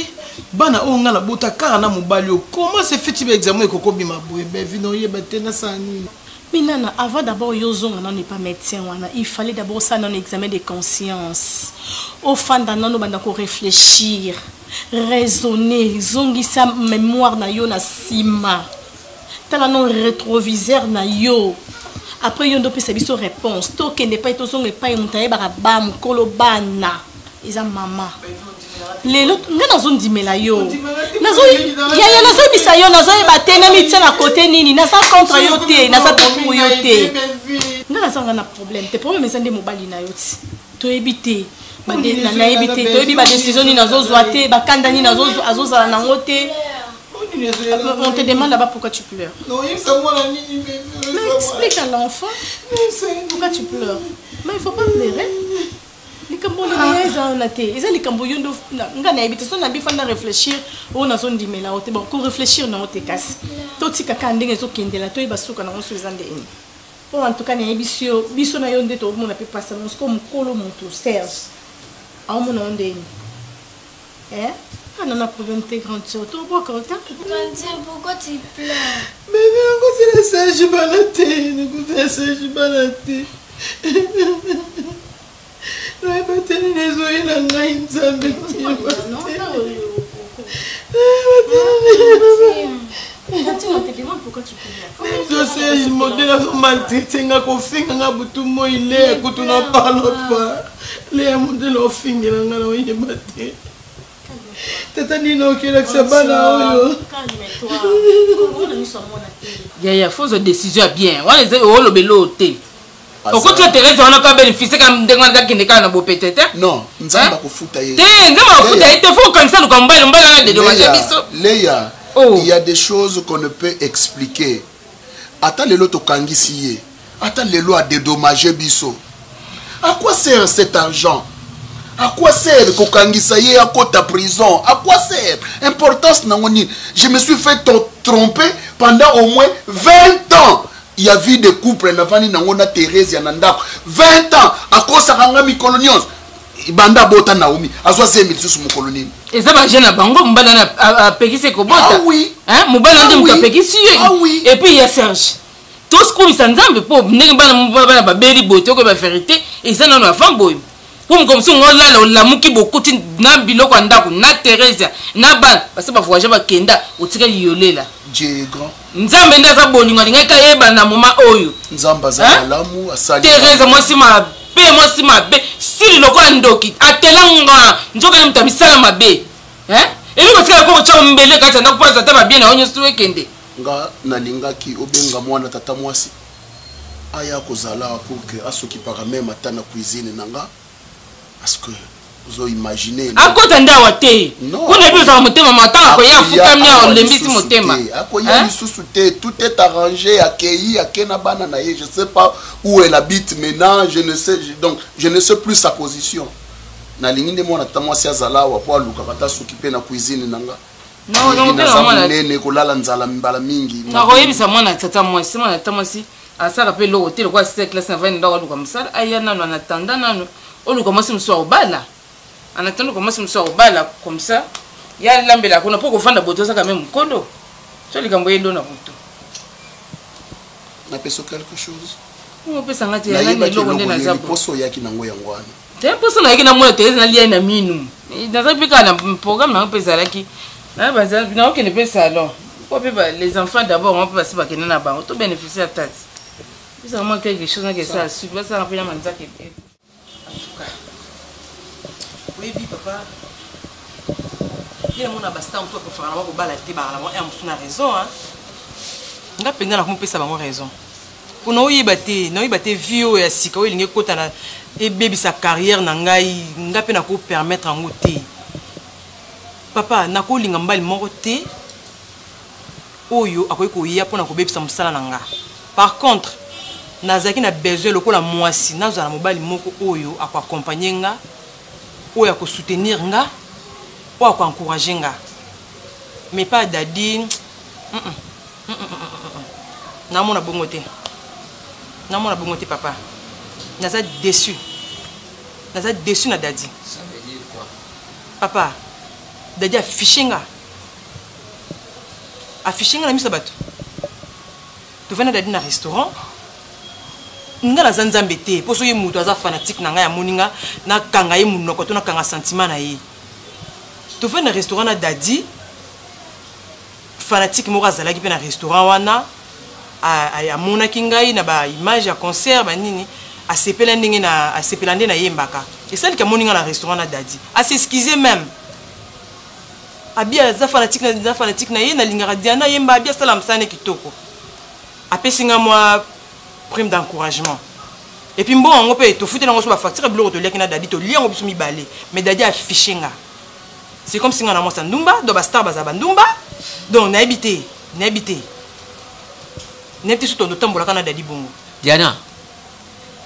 Bana o ngala bota kara na mobile. Comment c'est fait tu examen koko bima boye vino yebate na sani. Mais Nana, avant d'abord, on n'est pas médecin, il fallait d'abord ça un examen de conscience. Au fond, on va réfléchir. raisonner zongisa mémoire na yo na sima tala non rétroviseur na yo après yo ndo pesa biso réponse to kende pa to zonge pa mutaye ba ba mukolo bana iza mama lelo ngana zo ndimela yo nazo ya nazo bisa yo nazo ba tena mitia na côté nini na sa contre yo te na sa pour yo te ngana sa ngana problème te problème ezande mobali na yo ti to ebité ba de na ebité to ebi ba décision ni nazo zoate ba kanda ni nazo azozala na ngote. On te demande là-bas pourquoi tu pleures. Non, il mais explique à l'enfant pourquoi tu pleures. Mais il ne faut pas pleurer. Les cambons les cambons na réfléchir on a son dit mais là on bon qu'on réfléchir na on te casse. Tout si kaka ndenge zo kindela to ibasuka na on se zande ini. Pour en tout cas na biso na yonde to mon peut passer on comme kolo monto Serge. A mon onde ini. On a problème tes grandes soeurs. Tu vois quand pourquoi tu pleures? Mais c'est la Serge Banaté. C'est Serge Banaté. Non, il va tenir les oreilles dans la Nzambe. Pourquoi tu pleures? Je sais, il m'a dit la maltraité. Il a confié qu'il a tout le monde. Il est, écoute, on n'en parle pas. Il a monté leur finger. Il a monté leur finger. Il faut une décision bien. On les a au lobeloté. Au côté de Thérèse, on a pas bénéficié comme des gens qui ne canent pas peut-être. Non, nous sommes pas foutus. Il faut comme ça le combat, on va les dédommager. Léa, il y a des choses qu'on ne peut expliquer. Attends les lots au Kangisiye. Attends les lots à dédommager Bisso. À quoi sert cet argent? À quoi sert Kokangisaye à côté de prison? À quoi sert? Importance n'angoni. Je me suis fait tromper pendant au moins 20 ans. Il y a vu des couples n'avani nangona Thérèse Yananda 20 ans à cause de Rangami colonions. Banda bota Naomi à 60 000 sous mon colonie. Et ça va gêner bango mbana à pekisi ko bota. Ah oui. Hein mbana ndem ka pekisi. Ah oui. Et puis il y a Serge. Tout ce qu'on s'ensemble pour mbana ba beli boto ko ba vérité et ça non avant boy. Comme si on a la mouki beaucoup na biloko andako na Thérèse na ban parce que ba voyager ba kenda o tika yolé là. Dieu grand. Nzambe ndaza boninga ngaka yeba na moma oyo. Nzamba za lamu asali. Thérèse moi si ma be si loko ndoki atelanga njoka ni mtamisala mabe. Et lui tika ko cha mbele kata na kupaza taba bien na onyo suwe kende. Nga nalingaki obenga mwana tata mwasi. Aya kozala pour que asoki para même atana cuisine nanga. Parce que vous imaginez. À quoi t'en as été? On a vu ça, motema matin, à quoi il y a foutu on l'embisse motema. À quoi il y a une sous-souté, tout est arrangé, accueilli, à Kenabana naïe. Je ne sais pas où elle habite maintenant, je ne sais, donc je ne sais plus sa position. Na ligne de moi, notamment si Azala ou quoi, Lukakata s'occuper na cuisine nanga. Non, non, non, nene kolala nzala mbala mingi. Na royebi sa mwana tata moi, si mwana tata moi si, à ça rappelle l'hôtel quoi, c'était classe na 20 dollars comme ça. Ayana no natanda nano. On nous commence à me soir au bal là. En attendant, on commence à me soir au bal là, comme ça. Il y a l'ambela qu'on a pas qu'on fait la botte, ça quand même kondo. Ça les gamboyés l'on a botte. On a fait quelque chose. On peut s'en attirer. On est loin de la zone. Poso yaki na ngoya ngwana. C'est poso na yaki na moi Thérèse na lié na minum. Dans un pic na programme na on peut ça là qui. Là bas na aucun ne peut ça alors. Les enfants d'abord on peut passer par kenana ba. On peut bénéficier à tête. C'est vraiment quelque chose que ça super ça on peut manza que. Oui, papa. Il y a mon abastan pour faire un peu balader par la moitié, on a raison. On a peine à la couper ça, on a raison. Pour nous y battre, nous y battre vieux et si quand il y a côté na et baby sa carrière n'angai, on a peine à permettre en côté. Papa, n'a qu'au lingamba il morte. Oyo, à quoi il y a pour na baby sa musala nanga. Par contre, nazaki na besoin le coup la moisi, nazo na mobile moko oyo à quoi accompagner nga. Ou à soutenir nga ou à encourager nga mais pas dadi na mona bongote papa naza déçu na dadi ça veut dire quoi papa dadi affiché nga na misa bato tu venais dadi na restaurant nga na zanzambe te poso ye mutu aza fanatique na nga ya moninga na kanga ye munoko to na kanga sentiment na ye tofai na restaurant na dadi fanatique moko azalaki mpe na restaurant wana amonaki ngai na baimage ya concert banini asepela ndenge asepela nde nayembaka esaliki amoni nga na restaurant na dadi asexcuse même abi aza fanatique na ye nalingaka diana yemba abi asala mosala kitoko apesi nga mwa prime d'encouragement et puis mbongo yango mpe tofutela yango so bafacture biloko toliaki na dadi tolia yango biso mibale mais dadi afishe nga c'est comme si nga na mwasa ndumba do bastar baza bandumba donc nayebi te so tondotambolaka na dadi bongo. Diana,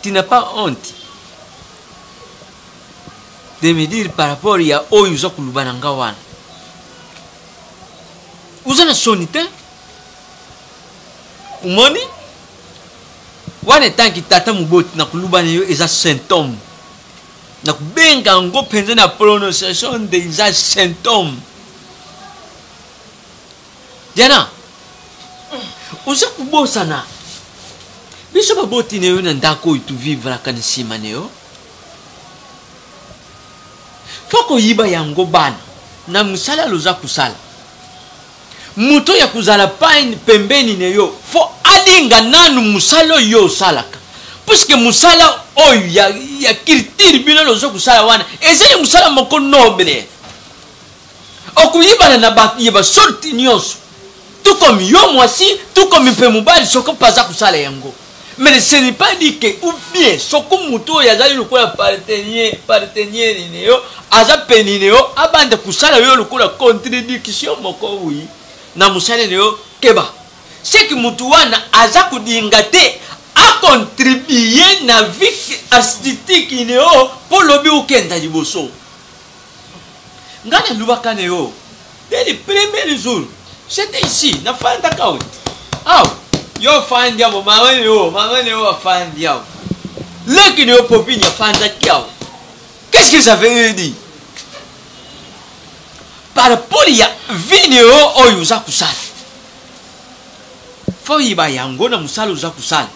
tu n'as pas honte de me dire par rapport à oyo uza kulubana nga wana uza na soni te umoni wana tanki tata muboti na kulubana yo eza symptôme na kubenga ngo penza na prononciation de eza symptôme. Diana, uza kubosana biso baboti ne yo na ndako oyo tuvivre aka na nsima ne yo fo koyiba yango bana na mosala loza kusala moto ya kozala pembeni ne yo fo alinga nanu mosala oyo yo osalaka puisque mosala oyo ya culture bino loza kusala wana ezali mosala moko noble okuyibana na bayeba sorti nyonso tout comme yo mwasi tout comme mpe mobali soko paza kusala yango. Mais ce n'est pas dit que ou bien soko muto ya zali lokola partenaire neo aza penineo abande kusala yo lokola contradiction moko wi na musale neo keba c'est que mutu wana aza kudinga te a contribuer na vie artistique neo pour lobi ukenda liboso ngana lubaka neo dès le premier jour c'était ici na fanda kaut aw yo fan diabo mama ne yo fan diabo leki ne yo popini fan diabo. Qu'est-ce que ça veut dire par rapport ya vidéo oyo uza kusala fo yiba yango na musala uza kusala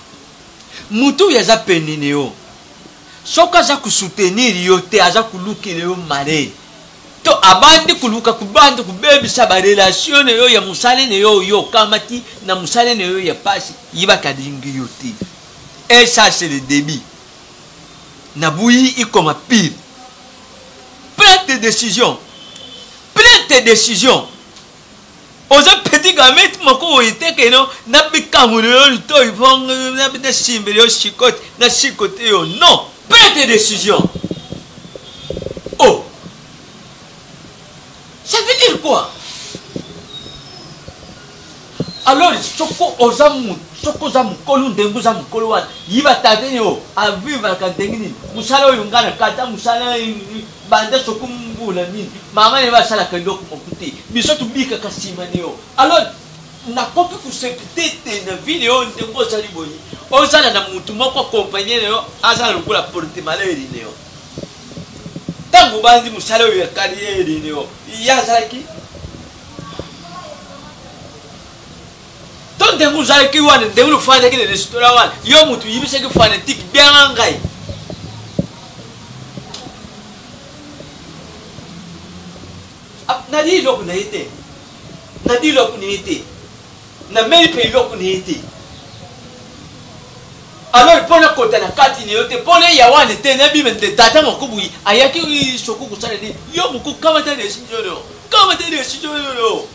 mutu ya za penine yo soka za kusoutenir yo te aza kulukile yo mare to abandi kuluka kubandi kubebisa ba relation ne yo ya musale ne yo kamati na musale ne yo ya pasi yiba kadingi yo te. Et ça c'est le début na bouyi ikoma pire. Prends tes décisions oza petit gamet moko oyite ke no na bikamule yo to ivong na bide simbele yo chikote na chikote yo non. Prends tes décisions. Oh, ça veut dire quoi? Alors, soko ozamu, soko zamu kolu ndengu zamu kolu wana yiba tate yo a vivre ka ndengini musala oyo ngana kata musala bande soko mbula nini mama ne basala ka ndoko mokuti biso tubika kasima niyo. Alors na kopi kusepite na video ndengo zali boyi ozala na mutu moko compagnie yo azala lokula porte maleri niyo tangu bandi musala oyo ya carrière niyo ya zaki donc ndengu zaki wana ndengu fane ke restaurant wana yo mutu yibise ke fanatique bien ngai nadi loko na ite nadi loko ni ite na meli pe loko ni ite. Alors pour la côté na kati ni yote pour les yawane te na bi mente tata mokubuyi ayaki soko kusala ni yo muku kama ta décision yo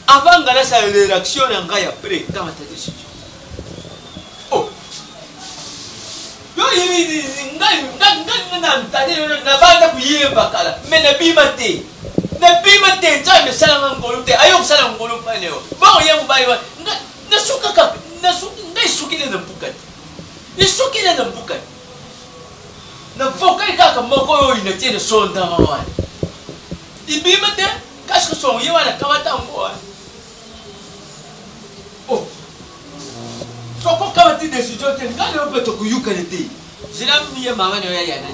avant ngala sa réaction nga ya après kama ta décision. Oh yo yini ngai na mtade na banda kuyemba kala mais na bi mate nja me sala ngolo te ayo sala ngolo pa leo ba yemu ba yo na suka ka na suka ngai sukile na mbukati ni sukile na mbukati na vokai ka moko yo ina tene sonda mama ibi mate kasko so yewa na kawata ngoa. Oh soko kawati decision te ngale obeto kuyuka lete zila miye mama no ya yana